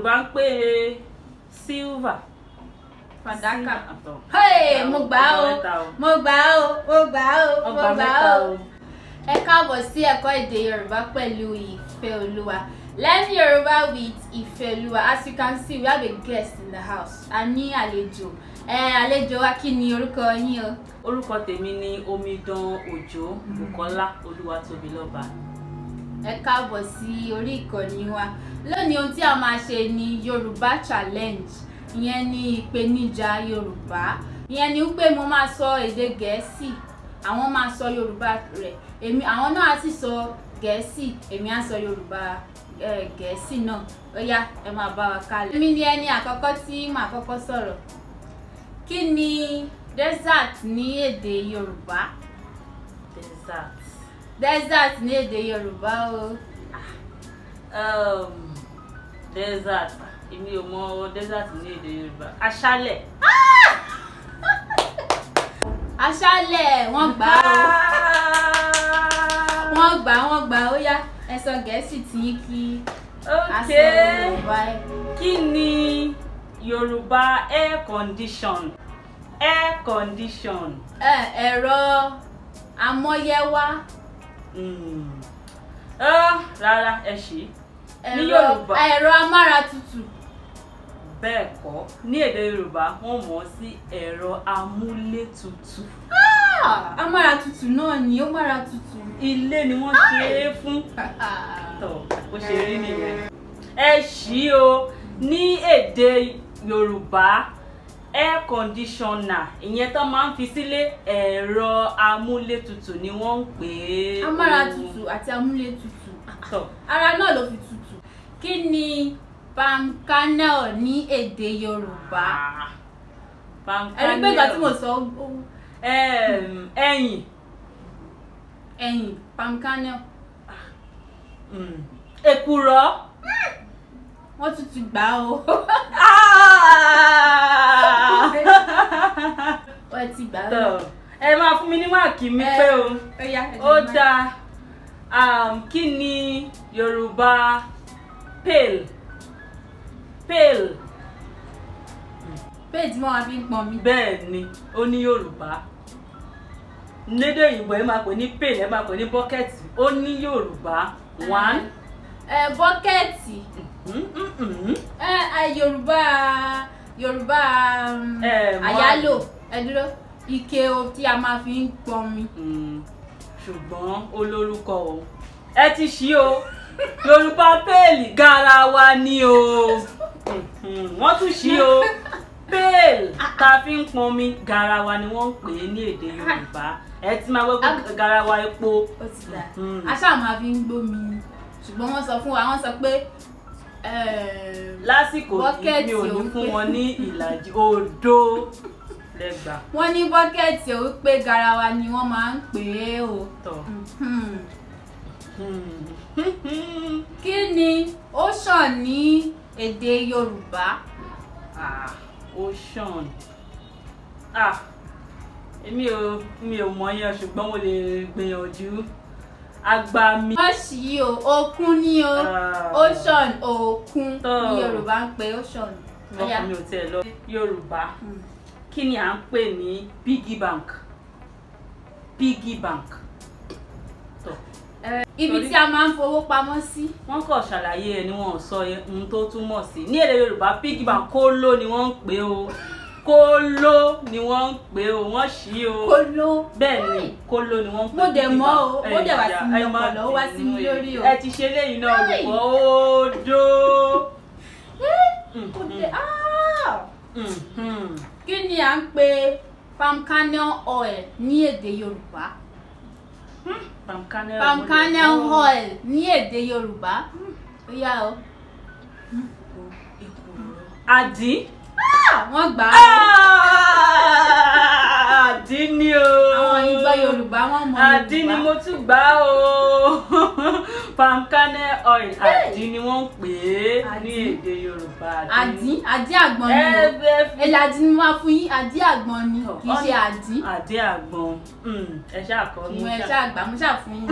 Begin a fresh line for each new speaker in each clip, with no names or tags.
Yorùbá ń pè silver.
Fàdákà. Mo gbà o. Ẹ káàbọ̀ sí ẹ̀kọ́ èdè Yorùbá pẹ̀lú Ìfẹ́olúwa. Learn Yoruba with Ìfẹ́olúwa. As you can see, we have a guest in the house. A ní àlejò. Àlejò wa kí ni orúkọ yín o?
Orúkọ tèmi ni Omidan Òjó Bùkọ́lá Olúwatóbilọ́ba.
Ẹ káàbọ̀ sí orí ìkànnì wa. Lónìí ohun tí a máa ṣe ni Yorùbá challenge. Ìyẹn ni ìpèníjà Yorùbá. Ìyẹn ni wípé mo máa sọ èdè Gẹ̀ẹ́sì, àwọn máa sọ Yorùbá rẹ̀. Àwọn náà á sì sọ Gẹ̀ẹ́sì, èmi á sọ Yorùbá Gẹ̀ẹ́sì náà. Ó yá, ẹ máa bá wa kálẹ̀. Èmi ni ẹni àkọ́kọ́ tí màá kọ́kọ́ sọ̀rọ̀. Kí ni desert ní èdè Yorùbá? Desert ní èdè Yorùbá o.
Desert. Èmi ò mọ desert ní èdè Yorùbá. Aṣálẹ̀.
Aṣálẹ̀, wọ́n gbà o. Wọ́n gbà ó yá. Ẹ sọ Gẹ̀ẹ́sì tí yín kí a sọ Yorùbá ẹ.
Kí ni Yorùbá air condition? Air condition.
Ẹ̀rọ amọ́yẹ́wá.
Rárá, ẹ ṣì. Ní Yorùbá.
Ẹ̀rọ amáratutù.
Bẹ́ẹ̀ kọ́, ní èdè Yorùbá wọ́n mọ̀ ọ́ sí ẹ̀rọ amúlétutù.
Amáratutù náà ni ó mára tutù.
Ilé ni wọ́n ṣe é fún. Tọ́ bó ṣe rí nìyẹn. Ẹ ṣì o, ní èdè Yorùbá air conditioner, ìyẹn tó máa ń fi sílé, ẹ̀rọ amúlétutù ni wọ́n ń pè é.
Amáratutù àti amúlétutù. Ara náà ló fi tutù. Kí ni palm kernel ní èdè Yorùbá? Ẹni pé ìgbà tí mo sọ ẹ̀yìn palm kernel.
Èkùrọ́.
Wọ́n tún ti gbà o. Wọ́n ti gbà o.
Ẹ máa fún mi ní máàkì mi pé o. Ó dáa. Kí ni Yorùbá pail? Pail
tí wọ́n máa fi ń pọn mi.
Bẹ́ẹ̀ ni, ó ní Yorùbá. Lédè òyìnbó ẹ máa pè ní pail, ẹ máa pè ní bucket. Ó ní Yorùbá. One.
Bọ́kẹ́ẹ̀tì. Yorùbá àyálò. Ẹ dúró. Ike tí a máa fi ń pọn mi.
Ṣùgbọ́n olórúkọ o. Ẹ ti ṣí o. Yorùbá péèlì garawa ni o. Wọ́n tún ṣí o. Péèlì tá a fi ń pọn mi, garawa ni wọ́n ń pè é ní èdè Yorùbá. Ẹ ti máa wẹ́pẹ́ garawa epo.
Ó ti dà. Aṣá máa fi ń gbómi. Ṣùgbọ́n wọ́n sọ fún wa, wọ́n sọ pé
lásìkò yìí mi ò ní fún wọn ní ìlàjì odò lẹ́gbàá.
Wọ́n ní bọ́kẹ́ẹ̀tì ò wípé garawa ni wọ́n máa ń pè é o. Kí ni ocean ní èdè Yorùbá?
Ocean. Mi ò mọ̀ yẹn, ṣùgbọ́n mo lè gbìyànjú. Agbami.
Wọ́n ṣì o, òkun ni o. Ocean, òkun ní Yorùbá ń pè ocean.
Ọkùnrin mi ò tiẹ̀ lọ. Yorùbá. Kí ni à ń pè ní piggy bank? Piggy bank.
Ibi tí a máa ń fowó pamọ́ sí.
Wọ́n kàn ṣàlàyé ẹ̀ ni wọ́n sọ ohun tó túmọ̀ sí. Ní èdè Yorùbá piggy bank kóló ni wọ́n ń pè o. Kóló ni wọ́n ń pè o. Wọ́n ṣí o.
Kóló.
Bẹ́ẹ̀ ni, kóló ni wọ́n ń pè.
Mo dẹ̀ mọ̀ o, ó dẹ̀ wá sí mi ọpọlọ, ó wá sí mi lórí o.
Ẹ ti ṣe léyìn náà olùkọ́ odò.
Kí ni à ń pè palm kernel oil ní èdè Yorùbá? Palm kernel oil ní èdè Yorùbá. Ó yá o.
Àdí.
Wọ́n gbà á.
Àdí ni o.
Àwọn ìgbọ́ Yorùbá wọ́n mọ Yorùbá.
Àdí ni mo tún gbà o. Palm kernel oil. Àdí ni wọ́n ń pè é ní èdè Yorùbá.
Àdí àgbọn ni o. Èlàdí ni wọ́n fún yín. Àdí àgbọn ni kì í ṣe àdí.
Àdí àgbọn. Ẹ ṣáà kọ́ mi.
Ẹ ṣáà gbà, mo ṣáà fún yín.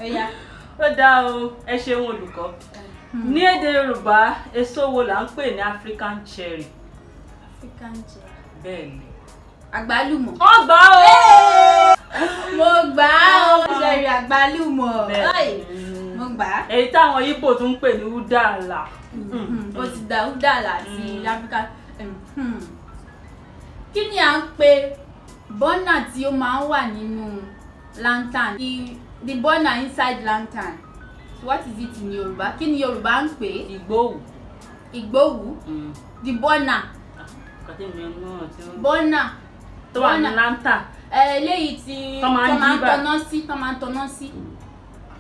Ó yá.
Ó dáa o, ẹ ṣeun olùkọ́. Ní èdè Yorùbá èso wo là ń pè ní African cherry?
African cherry.
Bẹ́ẹ̀ni.
Àgbálùmọ̀.
Ó gbà o.
Mo gbà o. Cherry àgbálùmọ̀. Mo gbà.
Èyí táwọn Igbo tún ń pè ní udala.
Ó ti dá udala sí African. Kí ni à ń pè bọ́nà tí ó máa ń wà nínú lantern? The burner inside lantern. So what is it in Yorùbá? Kí ni Yorùbá ń pè?
Ìgbòhù.
Ìgbòhù. The burner. Burner.
Tó wà ní lantern.
Eléyìí tí
tó máa ń
tọ́nà sí.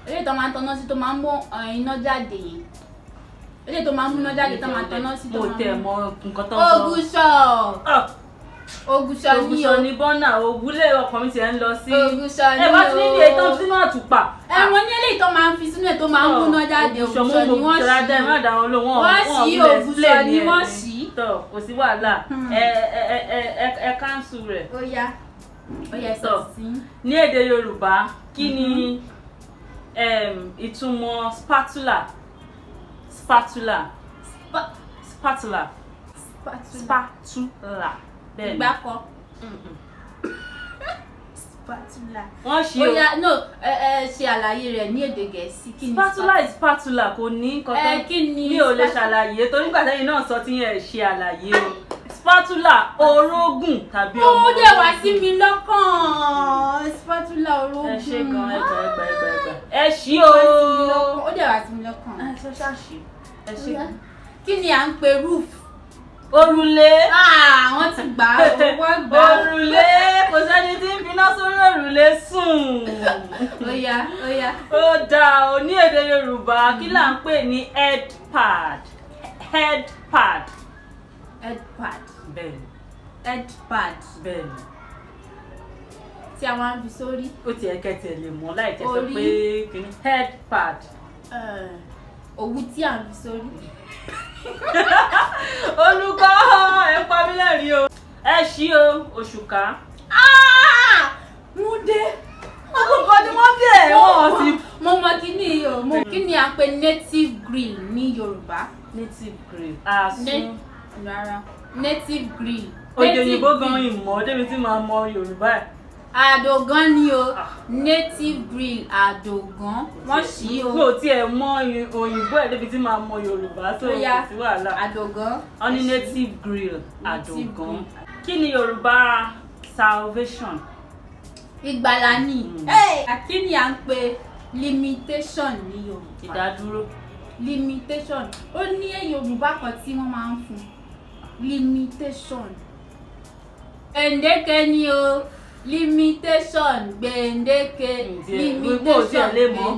Eléyìí tó máa ń tọ́nà sí tó máa ń mú iná jáde yìí. Eléyìí tó máa ń mú iná jáde tó máa ń tọ́nà sí tó máa ń mú.
Mo tẹ̀ mọ nǹkan tó ń sọ. Ògùṣọ̀ ní bọ́nà òwúlé ọkàn mi ti ẹ̀ ń lọ sí.
Ògùṣọ̀ ní o.
Ẹ bá ti ní iye tó sínú àtùpà.
Wọ́n ní eléyìí tó máa ń fi sínú ẹ̀ tó máa ń mú iná jáde. Ògùṣọ̀ ni wọ́n ṣí. Ògùṣọ̀ ni wọ́n ṣí.
Tọ́ kò sí wàhálà ẹ káńsù rẹ̀.
Ó yá sọ sí.
Ní èdè Yorùbá kí ni ìtumọ̀ spatula? Bẹ́ẹ̀ni.
Ìgbàkọ. Spatula.
Wọ́n ṣí o.
Ó yá no ṣe àlàyé rẹ̀ ní èdè Gẹ̀ẹ́sì. Kí ni
spatula kò ní nǹkan tó mi ò lè ṣàlàyé torí nígbà tẹ́yìn náà sọ tí yẹn ṣe àlàyé o. Spatula orógùn tàbí ọmọ.
Ó dẹ̀ wá sí mi lọ́kàn. Spatula orógùn.
Ẹ ṣe gan ẹgbà. Ẹ ṣí o.
Ó dẹ̀ wá sí mi lọ́kàn.
Ẹ ṣáṣì. Ẹ ṣe gan.
Kí ni à ń pe roof?
Òrùlé.
Wọ́n ti gbà á.
Òrùlé kò sẹ́ni tí ń finá sórí òrùlé sùn.
Ó yá.
Ó dáa o. Ní èdè Yorùbá kí là ń pè ní headpad? Bẹ́ẹ̀ni. Bẹ́ẹ̀ni.
Tí a máa ń fi sórí.
Ó ti ẹ̀kẹ́ tiẹ̀ lè mọ̀ láì tẹ́ sọ pé kìíní headpad.
Òwú tí a ń fi sórí.
Olùkọ́ ẹ pa mí lẹ́rìn o. Ẹ ṣí o òṣùká.
Mú dé.
Olùkọ́ ni wọ́n bẹ̀ wọ́n sí.
Mo mọ kíní o. Kí ni à ń pè native grill ní Yorùbá?
Native grill. Àsún.
Rárá. Native grill.
Òde òyìnbó gan ìmọ̀ débi tí màá mọ Yorùbá ẹ̀.
Àdògán ni o. Native grill àdògán. Wọ́n ṣí o.
Mi ò tiẹ̀ mọ òyìnbó ẹ̀ débi tí màá mọ Yorùbá tó kò sí wàhálà.
Àdògán.
Wọ́n ní native grill àdògán. Kí ni Yorùbá salvation?
Ìgbàlà ni. Kí ni à ń pè limitation ní Yorùbá?
Ìdádúró.
Limitation. Ó ní Yorùbá kan tí wọ́n máa ń fún. Limitation. Gbèǹdéke ni o. Limitation gbèǹdéke.
Limitation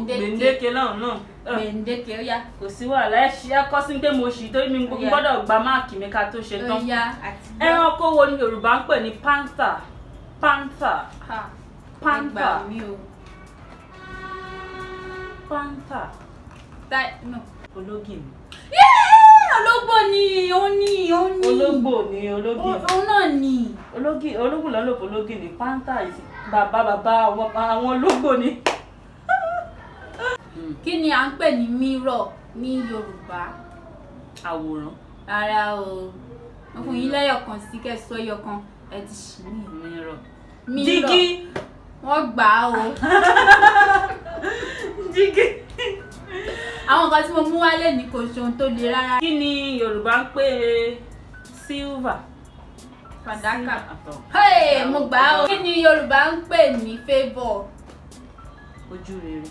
gbèǹdéke náà.
Gbèǹdéke ó yá.
Kò sí wàhálà ẹ ṣí ẹ kọ́ sí pé mo ṣì torí mi gbọ́dọ̀ gba máàkì mi ká tó ṣe tán.
Ó yá.
Ẹranko wo ni Yorùbá ń pè ní panther? Panther.
No.
Ológìnní.
Ológbò ni
Ológbò ni
òun náà ni.
Ológbò lọ́lọ́ fún ológìnní. Panther bàbá àwọn ológbò ni.
Kí ni à ń pè ní mirror ní Yorùbá?
Àwòrán.
Rárá o. Mo fún yín lẹ́yọ̀kan sí kẹ́sọ́ ẹyọkan ẹ ti ṣì ní.
Mirror.
Jígí. Wọ́n gbà á o.
Jígí.
Àwọn nǹkan tí mo mú wálé ní kò ṣe ohun tó le rárá.
Kí ni Yorùbá ń pè silver?
Fàdákà. Mo gbà á o. Kí ni Yorùbá ń pè ní favour?
Ojú rere.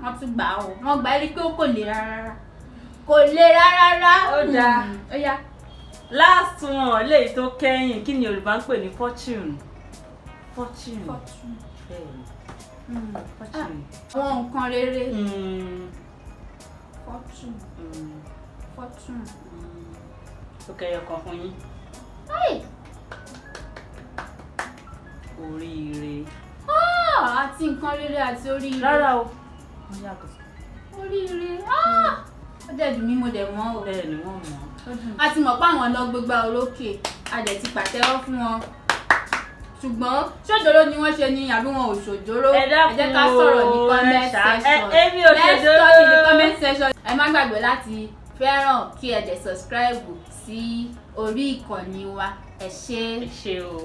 Wọ́n tún gbà á o. Wọ́n gbà á rí pé ó kò le rárá. Kò le rárá.
Ó dáa.
Ó yá.
Last one léyìí tó kẹ́yìn kí ni Yorùbá ń pè ní fortune? Fortune.
Fortune.
Fortune.
Àwọn nǹkan rere. Fortune.
Ó kẹyọ kan fún yín. Oríire.
Àti nǹkan rere àti oríire.
Rárá o. Wọ́n yàtọ̀.
Oríire. Ó dẹ̀ dùn mí mo dẹ̀ mọ̀ o.
Bẹ́ẹ̀ ni wọ́n mọ̀.
A ti mọ̀ pé àwọn lọ gbégbá orókè. A dẹ̀ ti pàtẹ́wọ́ fún wọn. Ṣùgbọ́n ṣòjòrò ni wọ́n ṣe ni àbí wọn ò ṣòjòrò? Ẹ jẹ́ ká sọ̀rọ̀ ní comment section.
Èmi ò ṣòjòrò.
Let's talk in the comment section. ẹ má gbàgbé láti fẹ́ràn kí ẹ dẹ̀ subscribe sí orí ìkànnì wa. Ẹ ṣé.
Ẹ ṣé o.